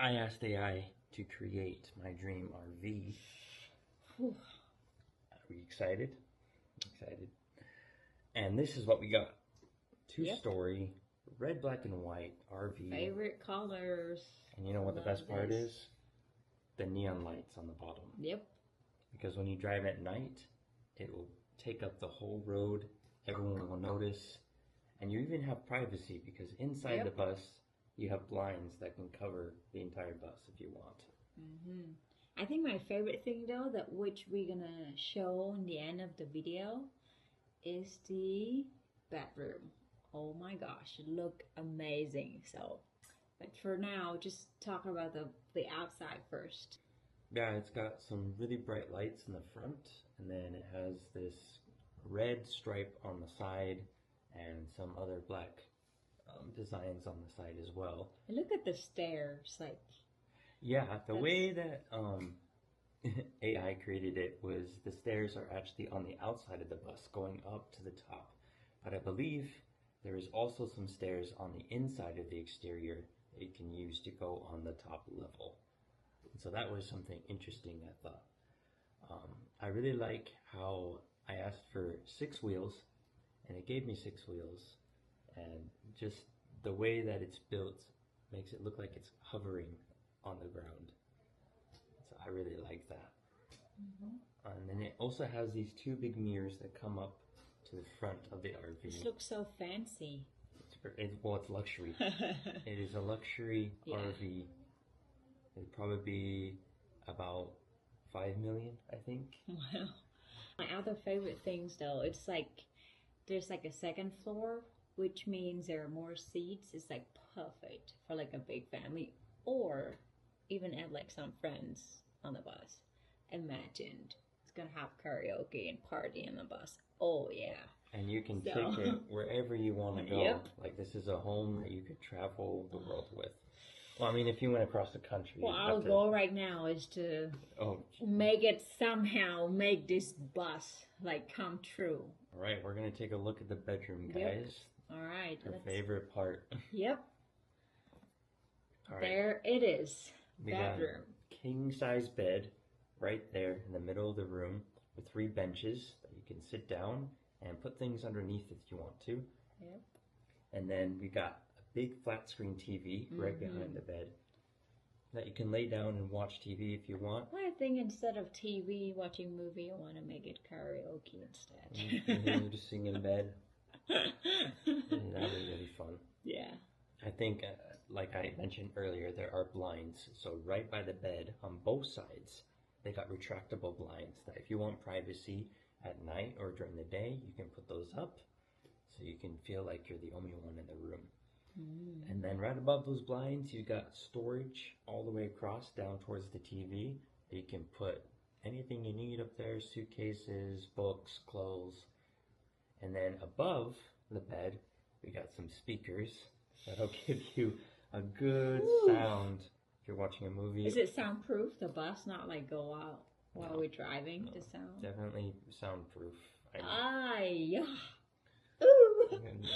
I asked AI to create my dream RV. Whew. Are we excited? Excited. And this is what we got. Two-story, red, black, and white RV. Favorite colors. And you know what the best part this. is? The neon lights on the bottom. Yep. Because when you drive at night, it will take up the whole road. Everyone will notice. And you even have privacy because inside the bus, you have blinds that can cover the entire bus if you want. I think my favorite thing though, that which we're gonna show in the end of the video, is the bedroom. Oh my gosh, it look amazing. So, but for now, just talk about the outside first. Yeah, it's got some really bright lights in the front, and then it has this red stripe on the side and some other black designs on the side as well. And look at the stairs, like. Yeah, the way that AI created it was the stairs are actually on the outside of the bus going up to the top. But I believe there is also some stairs on the inside of the exterior that you can use to go on the top level. And so that was something interesting, I thought. I really like how I asked for 6 wheels, and it gave me 6 wheels. And just the way that it's built makes it look like it's hovering on the ground. So I really like that. And then it also has these 2 big mirrors that come up to the front of the RV. This looks so fancy. Well, it's luxury. It is a luxury RV. It'd probably be about 5 million, I think. Wow. My other favorite things though, it's like there's like a second floor, which means there are more seats. It's like perfect for like a big family, or even add like some friends on the bus. Imagine it's gonna have karaoke and party on the bus. Oh yeah. And you can take it wherever you want to go. Yep. Like this is a home that you could travel the world with. Well, I mean, if you went across the country. Well, our goal right now is to make it somehow make this bus like come true. All right, we're gonna take a look at the bedroom, guys. All right. Our favorite part. Yep. All right. There it is. We Bedroom. got a king-size bed right there in the middle of the room with 3 benches that you can sit down and put things underneath if you want to. Yep. And then we got a big flat screen TV right behind the bed that you can lay down and watch TV if you want. I think instead of TV watching movie, I want to make it karaoke instead. You just sing in bed. And that would be really fun. Yeah. I think, like I mentioned earlier, there are blinds. So right by the bed on both sides, they got retractable blinds that if you want privacy at night or during the day, you can put those up so you can feel like you're the only one in the room. And then right above those blinds, you got storage all the way across down towards the TV. You can put anything you need up there, suitcases, books, clothes. And then above the bed, we got some speakers that'll give you a good sound if you're watching a movie. Is it soundproof? The bus not like go out while we're driving? The sound? Definitely soundproof. Yeah.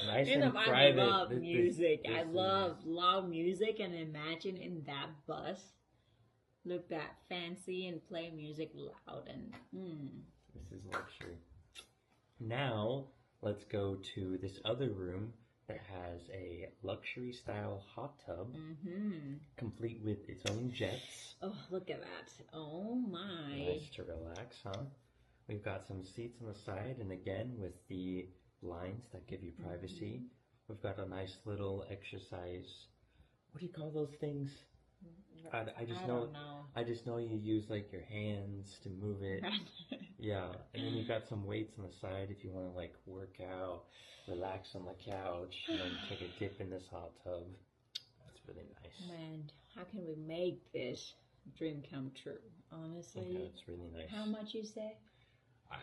Nice and private. I love music. I love loud music, and imagine in that bus, look that fancy and play music loud and This is luxury. Now let's go to this other room that has a luxury style hot tub, complete with its own jets. Oh, look at that. Oh my. Nice to relax, huh? We've got some seats on the side, and again with the blinds that give you privacy. We've got a nice little exercise. What do you call those things? I just know you use like your hands to move it. Yeah, and then you've got some weights on the side if you want to like work out, relax on the couch, and then take a dip in this hot tub. That's really nice. Man, how can we make this dream come true? Honestly, Okay, it's really nice. How much you say?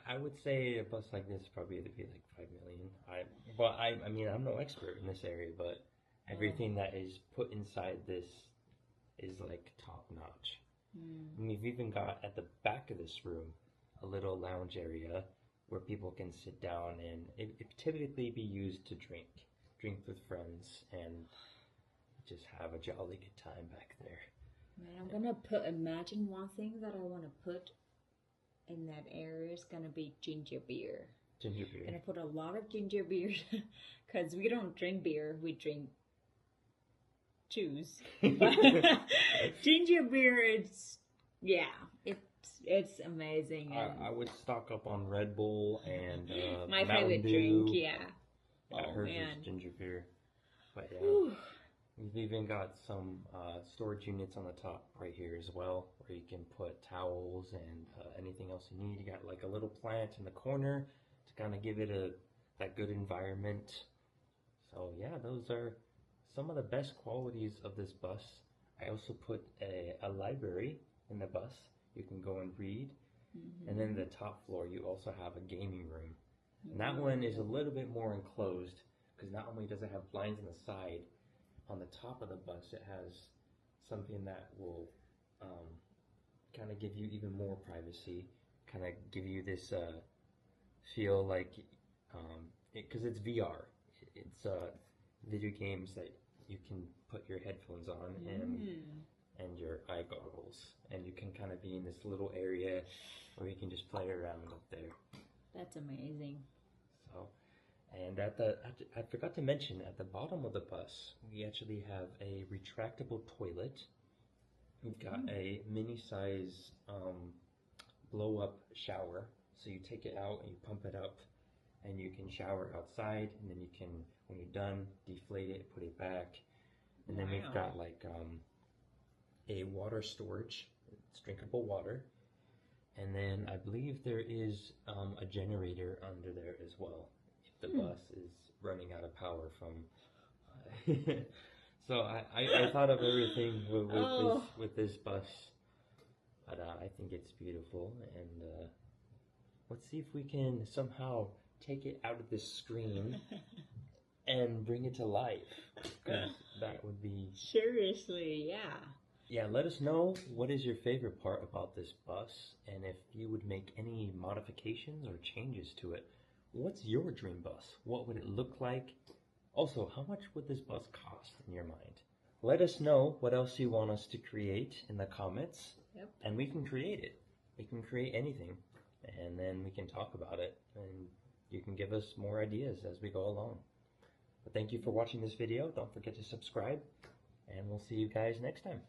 I would say a bus like this probably would be like 5 million. I mean, I'm no expert in this area, but everything that is put inside this is like top notch. And we've even got at the back of this room a little lounge area where people can sit down, and it typically be used to drink with friends and just have a jolly good time back there. Man, I'm gonna imagine one thing that I want to put in that area is gonna be ginger beer. Ginger beer. Gonna put a lot of ginger beer because we don't drink beer, we drink juice. But ginger beer, it's amazing. I would stock up on Red Bull and my Mountain favorite Dew. drink, yeah. Yeah, Oh hers man. is ginger beer. But yeah, Whew. we've even got some storage units on the top right here as well, where you can put towels and anything else you need. You got like a little plant in the corner to kind of give it that good environment. So yeah, those are some of the best qualities of this bus. I also put a library in the bus. You can go and read. Mm-hmm. And then the top floor, you also have a gaming room. And that one is a little bit more enclosed because not only does it have blinds on the side, on the top of the bus it has something that will kind of give you even more privacy, kind of give you this feel like, because it's VR, it's video games that you can put your headphones on and your eye goggles, and you can kind of be in this little area where you can just play around up there. That's amazing. So, and I forgot to mention, at the bottom of the bus, we actually have a retractable toilet. We've got a mini-size blow-up shower. So you take it out and you pump it up, and you can shower outside, and then you can, when you're done, deflate it, put it back. And then we've got like a water storage. It's drinkable water. And then I believe there is a generator under there as well, if the bus is running out of power from. So I thought of everything with this bus, but I think it's beautiful. And let's see if we can somehow take it out of this screen and bring it to life, because that would be... Seriously, yeah. Yeah, let us know what is your favorite part about this bus, and if you would make any modifications or changes to it. What's your dream bus? What would it look like? Also, how much would this bus cost in your mind? Let us know what else you want us to create in the comments, and we can create it. We can create anything, and then we can talk about it, and you can give us more ideas as we go along. But thank you for watching this video. Don't forget to subscribe, and we'll see you guys next time.